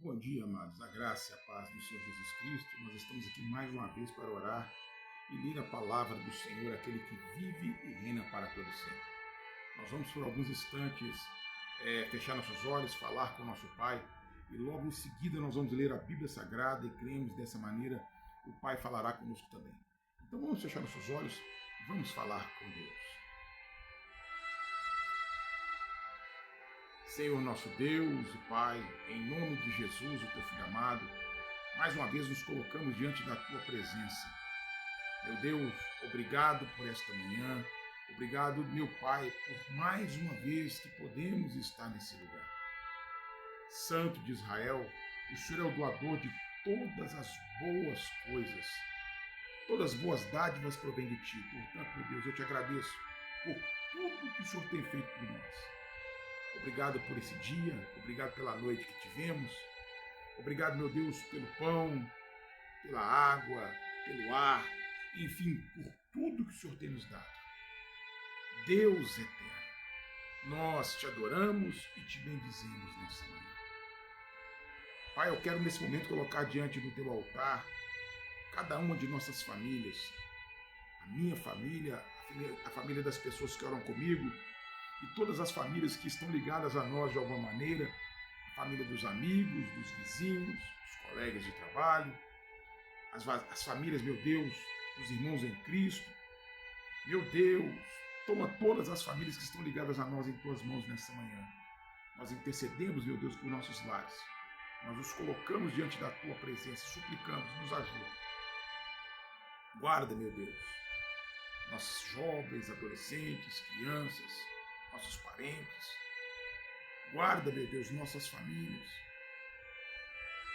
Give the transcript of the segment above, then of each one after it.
Bom dia, amados. A graça e a paz do Senhor Jesus Cristo. Nós estamos aqui mais uma vez para orar e ler a palavra do Senhor, aquele que vive e reina para todo sempre. Nós vamos por alguns instantes fechar nossos olhos, falar com o nosso Pai e logo em seguida nós vamos ler a Bíblia Sagrada e cremos dessa maneira o Pai falará conosco também. Então vamos fechar nossos olhos e vamos falar com Deus. Senhor nosso Deus e Pai, em nome de Jesus, o Teu Filho amado, mais uma vez nos colocamos diante da Tua presença. Meu Deus, obrigado por esta manhã, obrigado, meu Pai, por mais uma vez que podemos estar nesse lugar. Santo de Israel, o Senhor é o doador de todas as boas coisas. Todas as boas dádivas provêm de Ti. Portanto, meu Deus, eu te agradeço por tudo que o Senhor tem feito por nós. Obrigado por esse dia, obrigado pela noite que tivemos. Obrigado, meu Deus, pelo pão, pela água, pelo ar, enfim, por tudo que o Senhor tem nos dado. Deus eterno, nós te adoramos e te bendizemos nessa manhã. Pai, eu quero nesse momento colocar diante do teu altar cada uma de nossas famílias, a minha família, a família das pessoas que oram comigo, e todas as famílias que estão ligadas a nós de alguma maneira, a família dos amigos, dos vizinhos, dos colegas de trabalho, as famílias, meu Deus, dos irmãos em Cristo. Meu Deus, toma todas as famílias que estão ligadas a nós em tuas mãos nessa manhã. Nós intercedemos, meu Deus, por nossos lares. Nós nos colocamos diante da tua presença, suplicamos, nos ajuda. Guarda, meu Deus, nossos jovens, adolescentes, crianças, nossos parentes. Guarda, meu Deus, nossas famílias.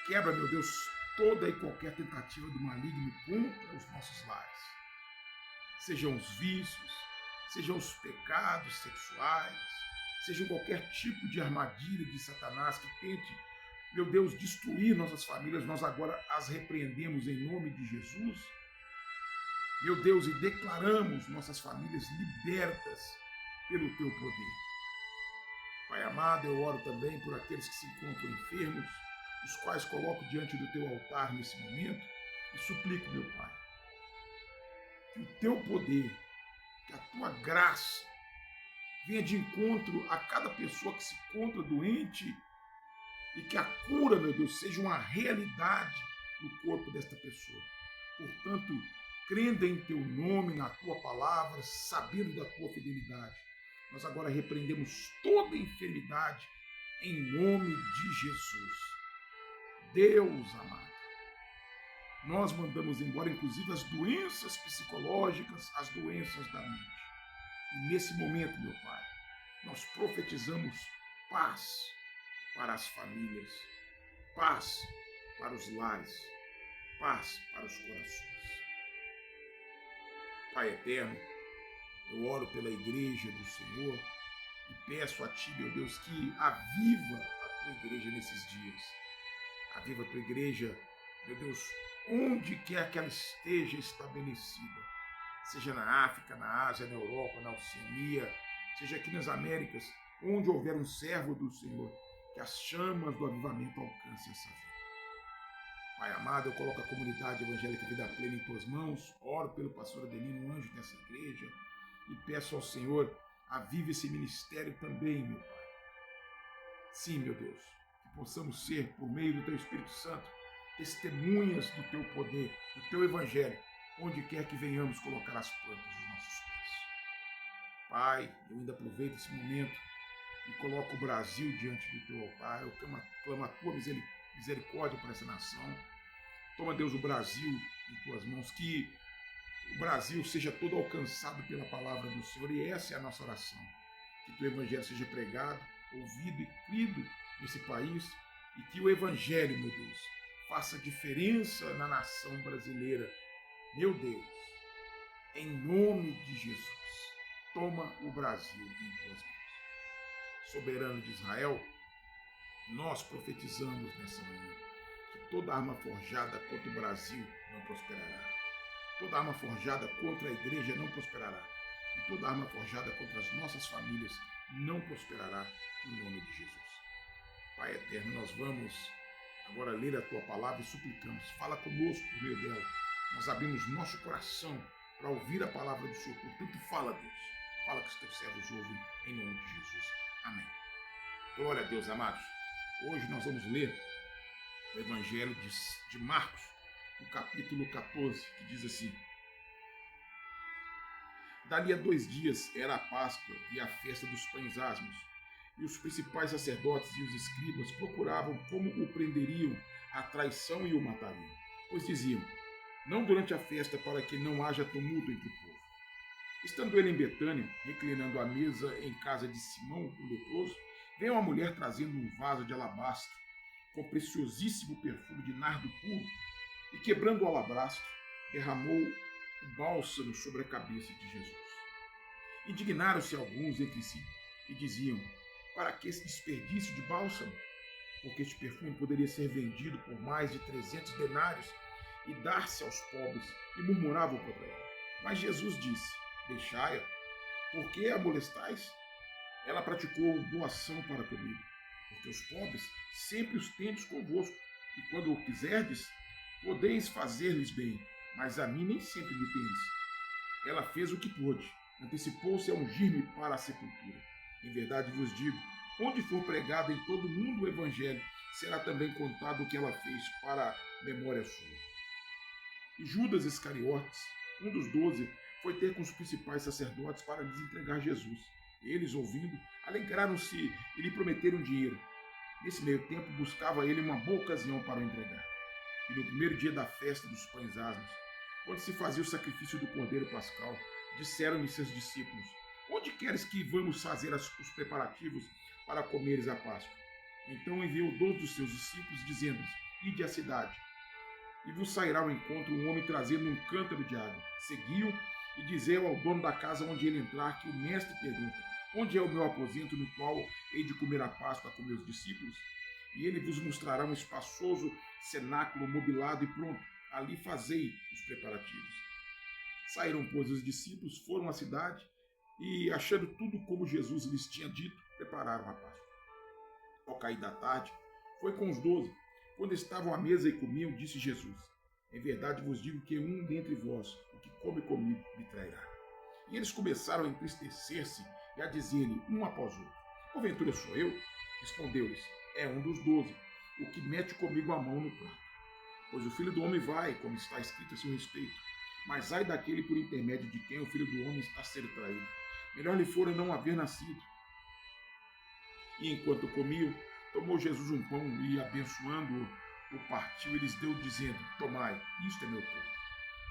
Quebra, meu Deus, toda e qualquer tentativa do maligno contra os nossos lares. Sejam os vícios, sejam os pecados sexuais, sejam qualquer tipo de armadilha de Satanás que tente, meu Deus, destruir nossas famílias, nós agora as repreendemos em nome de Jesus. Meu Deus, e declaramos nossas famílias libertas pelo teu poder. Pai amado, eu oro também por aqueles que se encontram enfermos, os quais coloco diante do teu altar nesse momento e suplico, meu Pai, que o teu poder, que a tua graça venha de encontro a cada pessoa que se encontra doente e que a cura, meu Deus, seja uma realidade no corpo desta pessoa. Portanto, crendo em teu nome, na tua palavra, sabendo da tua fidelidade, nós agora repreendemos toda enfermidade em nome de Jesus. Deus amado, nós mandamos embora inclusive as doenças psicológicas, as doenças da mente. E nesse momento, meu Pai, nós profetizamos paz para as famílias, paz para os lares, paz para os corações. Pai eterno, eu oro pela igreja do Senhor e peço a Ti, meu Deus, que aviva a Tua igreja nesses dias. Aviva a Tua igreja, meu Deus, onde quer que ela esteja estabelecida. Seja na África, na Ásia, na Europa, na Oceania, seja aqui nas Américas, onde houver um servo do Senhor, que as chamas do avivamento alcancem essa vida. Pai amado, eu coloco a comunidade evangélica Vida Plena em Tuas mãos, oro pelo pastor Adelino, um anjo dessa igreja, e peço ao Senhor, avive esse ministério também, meu Pai. Sim, meu Deus, que possamos ser, por meio do Teu Espírito Santo, testemunhas do Teu poder, do Teu Evangelho, onde quer que venhamos colocar as plantas dos nossos pés. Pai, eu ainda aproveito esse momento e coloco o Brasil diante do Teu altar, eu clamo a Tua misericórdia por essa nação. Toma, Deus, o Brasil em Tuas mãos, que o Brasil seja todo alcançado pela palavra do Senhor, e essa é a nossa oração. Que Teu Evangelho seja pregado, ouvido e crido nesse país, e que o Evangelho, meu Deus, faça diferença na nação brasileira. Meu Deus, em nome de Jesus, toma o Brasil em Tuas mãos. Soberano de Israel, nós profetizamos nessa manhã que toda arma forjada contra o Brasil não prosperará. Toda arma forjada contra a igreja não prosperará. E toda arma forjada contra as nossas famílias não prosperará, em nome de Jesus. Pai eterno, nós vamos agora ler a tua palavra e suplicamos. Fala conosco por meio dela. Nós abrimos nosso coração para ouvir a palavra do Senhor. Portanto, fala, Deus. Fala que os teus servos ouvem em nome de Jesus. Amém. Glória a Deus, amados. Hoje nós vamos ler o Evangelho de Marcos, no capítulo 14, que diz assim: Dali a 2 dias era a Páscoa e a festa dos pães asmos, e os principais sacerdotes e os escribas procuravam como o prenderiam à traição e o matariam, pois diziam: não durante a festa, para que não haja tumulto entre o povo. Estando ele em Betânia, reclinando à mesa em casa de Simão, o leproso, veio uma mulher trazendo um vaso de alabastro com preciosíssimo perfume de nardo puro, e quebrando o alabastro, derramou o bálsamo sobre a cabeça de Jesus. Indignaram-se alguns entre si e diziam: para que esse desperdício de bálsamo? Porque este perfume poderia ser vendido por mais de 300 denários e dar-se aos pobres, e murmuravam contra ela. Mas Jesus disse: deixai-a, por que a molestais? Ela praticou doação para comigo, porque os pobres sempre os tendes convosco, e quando o quiserdes, podeis fazer-lhes bem, mas a mim nem sempre me tendes. Ela fez o que pôde, antecipou-se a ungir-me para a sepultura. Em verdade vos digo, onde for pregado em todo o mundo o evangelho, será também contado o que ela fez para memória sua. E Judas Iscariotes, um dos 12, foi ter com os principais sacerdotes para lhes entregar Jesus. Eles, ouvindo, alegraram-se e lhe prometeram dinheiro. Nesse meio tempo, buscava ele uma boa ocasião para o entregar. E no primeiro dia da festa dos pães asmos, quando se fazia o sacrifício do cordeiro pascal, disseram-lhe seus discípulos: onde queres que vamos fazer os preparativos para comeres a Páscoa? Então enviou 12 dos seus discípulos, dizendo-lhes: ide à cidade, e vos sairá ao encontro um homem trazendo um cântaro de água. Seguiu e dizei ao dono da casa onde ele entrar que o mestre pergunta: onde é o meu aposento no qual hei de comer a Páscoa com meus discípulos? E ele vos mostrará um espaçoso cenáculo mobilado e pronto. Ali fazei os preparativos. Saíram, pois, os discípulos, foram à cidade e, achando tudo como Jesus lhes tinha dito, prepararam a Páscoa. Ao cair da tarde, foi com os 12. Quando estavam à mesa e comiam, disse Jesus: em verdade vos digo que um dentre vós, o que come comigo, me trairá. E eles começaram a entristecer-se e a dizer-lhe um após outro: porventura sou eu? Respondeu-lhes: é um dos 12, o que mete comigo a mão no prato. Pois o Filho do Homem vai, como está escrito a seu respeito, mas ai daquele por intermédio de quem o Filho do Homem está sendo traído. Melhor lhe fora não haver nascido. E enquanto comiam, tomou Jesus um pão e, abençoando-o, o partiu e lhes deu, dizendo: tomai, isto é meu corpo.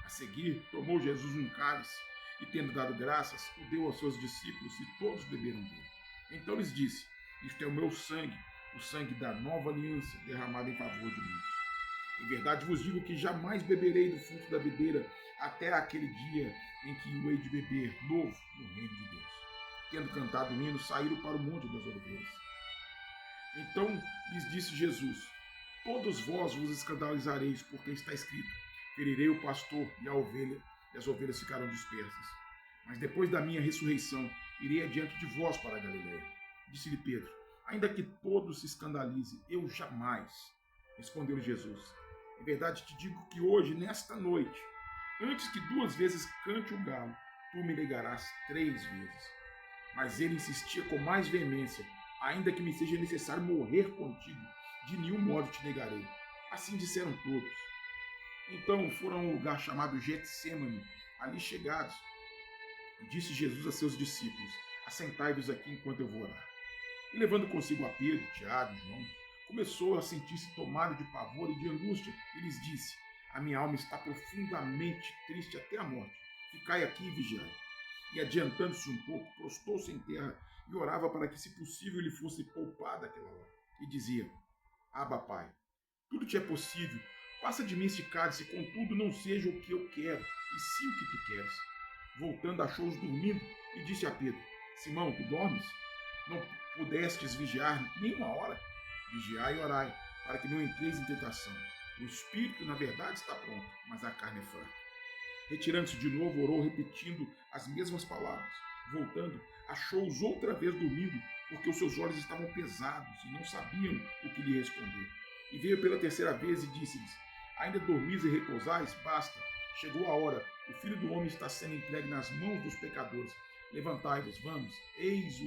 A seguir, tomou Jesus um cálice e, tendo dado graças, o deu aos seus discípulos, e todos beberam dele. Então lhes disse: isto é o meu sangue, o sangue da nova aliança, derramado em favor de muitos. Em verdade vos digo que jamais beberei do fruto da videira até aquele dia em que o hei de beber novo no reino de Deus. Tendo cantado o hino, saíram para o Monte das Oliveiras. Então lhes disse Jesus: todos vós vos escandalizareis, porque está escrito: ferirei o pastor e a ovelha, e as ovelhas ficarão dispersas. Mas depois da minha ressurreição, irei adiante de vós para a Galileia. Disse-lhe Pedro: ainda que todos se escandalizem, eu jamais. Respondeu-lhe Jesus: em verdade te digo que hoje, nesta noite, antes que 2 vezes cante o galo, tu me negarás 3 vezes. Mas ele insistia com mais veemência: ainda que me seja necessário morrer contigo, de nenhum modo te negarei. Assim disseram todos. Então foram a um lugar chamado Getsêmani. Ali chegados, disse Jesus a seus discípulos: assentai-vos aqui enquanto eu vou orar. E levando consigo a Pedro, Tiago e João, começou a sentir-se tomado de pavor e de angústia, e lhes disse: a minha alma está profundamente triste até a morte. Ficai aqui e vigiai. E adiantando-se um pouco, prostou-se em terra e orava para que, se possível, lhe fosse poupada aquela hora. E dizia: Abba, Pai, tudo te é possível. Passa de mim este cálice, contudo não seja o que eu quero, e sim o que tu queres. Voltando, achou-os dormindo e disse a Pedro: Simão, tu dormes? Não pudestes vigiar nem uma hora? Vigiai e orai, para que não entreis em tentação. O espírito, na verdade, está pronto, mas a carne é fraca. Retirando-se de novo, orou, repetindo as mesmas palavras. Voltando, achou-os outra vez dormindo, porque os seus olhos estavam pesados e não sabiam o que lhe responder. E veio pela terceira vez e disse-lhes: ainda dormis e repousais? Basta, chegou a hora, o Filho do Homem está sendo entregue nas mãos dos pecadores. Levantai-vos, vamos, eis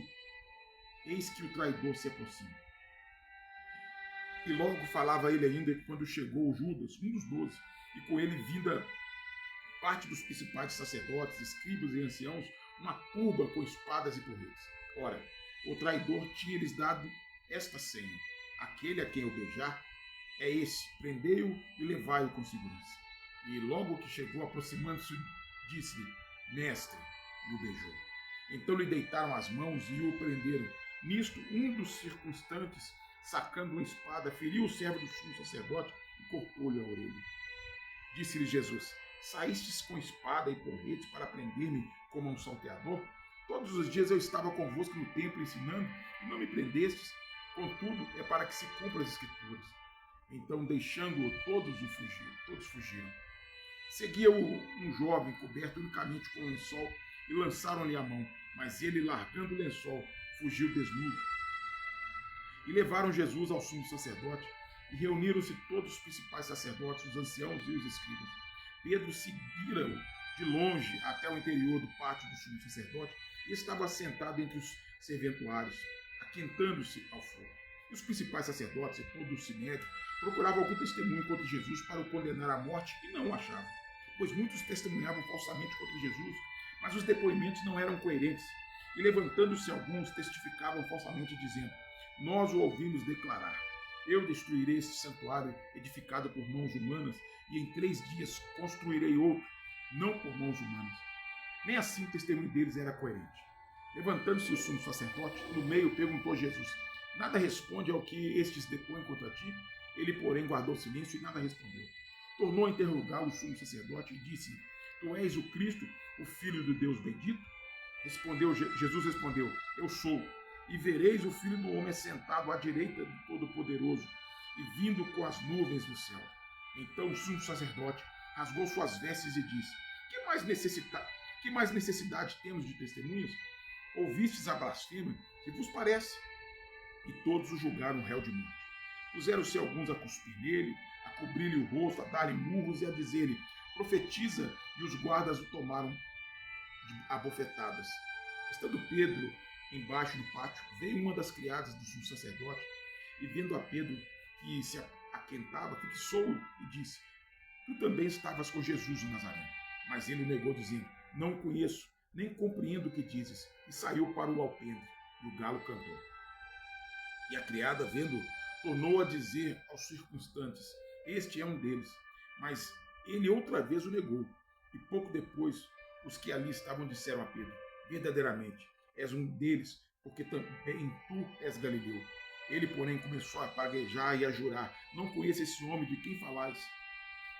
que o traidor se aproxima. E logo falava ele ainda quando chegou Judas, um dos 12, e com ele vinda parte dos principais sacerdotes, escribas e anciãos, uma turba com espadas e porretes. Ora, o traidor tinha-lhes dado esta senha: aquele a quem eu beijar é esse, prendei-o e levai-o com segurança. E logo que chegou, aproximando-se, disse-lhe: mestre, e o beijou. Então lhe deitaram as mãos e o prenderam. Nisto, um dos circunstantes, sacando uma espada, feriu o servo do sumo sacerdote e cortou-lhe a orelha. Disse-lhe Jesus: saístes com espada e porretes para prender-me como a um salteador? Todos os dias eu estava convosco no templo ensinando e não me prendestes. Contudo, é para que se cumpram as escrituras. Então, deixando-o, todos fugiram. Seguia-o um jovem coberto unicamente com um lençol e lançaram-lhe a mão, mas ele, largando o lençol, fugiu desnudo. E levaram Jesus ao sumo sacerdote, e reuniram-se todos os principais sacerdotes, os anciãos e os escribas. Pedro seguira-o de longe até o interior do pátio do sumo sacerdote e estava sentado entre os serventuários, aquentando-se ao fogo. E os principais sacerdotes e todo o sinédrio procuravam algum testemunho contra Jesus para o condenar à morte e não o achavam, pois muitos testemunhavam falsamente contra Jesus, mas os depoimentos não eram coerentes. E levantando-se alguns, testificavam falsamente, dizendo: nós o ouvimos declarar: eu destruirei este santuário edificado por mãos humanas, e em 3 dias construirei outro, não por mãos humanas. Nem assim o testemunho deles era coerente. Levantando-se o sumo sacerdote, no meio perguntou a Jesus: nada responde ao que estes depõem contra ti? Ele, porém, guardou silêncio e nada respondeu. Tornou a interrogá-lo o sumo sacerdote e disse-lhe: tu és o Cristo, o Filho do Deus bendito? Jesus respondeu: eu sou. E vereis o Filho do Homem sentado à direita do Todo-Poderoso e vindo com as nuvens do céu. Então o sumo sacerdote rasgou suas vestes e disse: que mais necessidade temos de testemunhas? Ouvistes a blasfêmia? Que vos parece? E todos o julgaram réu de morte. Puseram-se alguns a cuspir nele, a cobrir-lhe o rosto, a dar-lhe murros e a dizer-lhe: profetiza, e os guardas o tomaram a bofetadas. Estando Pedro embaixo do pátio, veio uma das criadas do sumo sacerdote, e vendo a Pedro que se aquentava, fixou-o e disse: tu também estavas com Jesus o Nazareno. Mas ele negou, dizendo: não o conheço, nem compreendo o que dizes. E saiu para o alpendre, e o galo cantou. E a criada, vendo, tornou a dizer aos circunstantes: este é um deles. Mas ele outra vez o negou. E pouco depois, os que ali estavam disseram a Pedro: verdadeiramente, és um deles, porque também tu és galileu. Ele, porém, começou a praguejar e a jurar: não conheço esse homem de quem falais.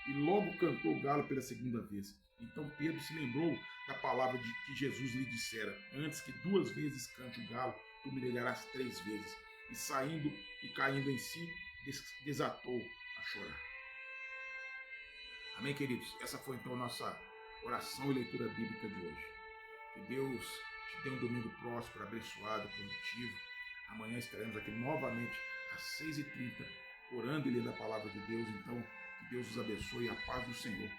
E logo cantou o galo pela segunda vez. Então Pedro se lembrou da palavra de que Jesus lhe dissera: antes que 2 vezes cante o galo, tu me negarás 3 vezes. E saindo e caindo em si, desatou a chorar. Amém, queridos? Essa foi então a nossa oração e leitura bíblica de hoje. Que Deus te dê um domingo próspero, abençoado, produtivo. Amanhã estaremos aqui novamente às 6h30, orando e lendo a palavra de Deus. Então, que Deus os abençoe e a paz do Senhor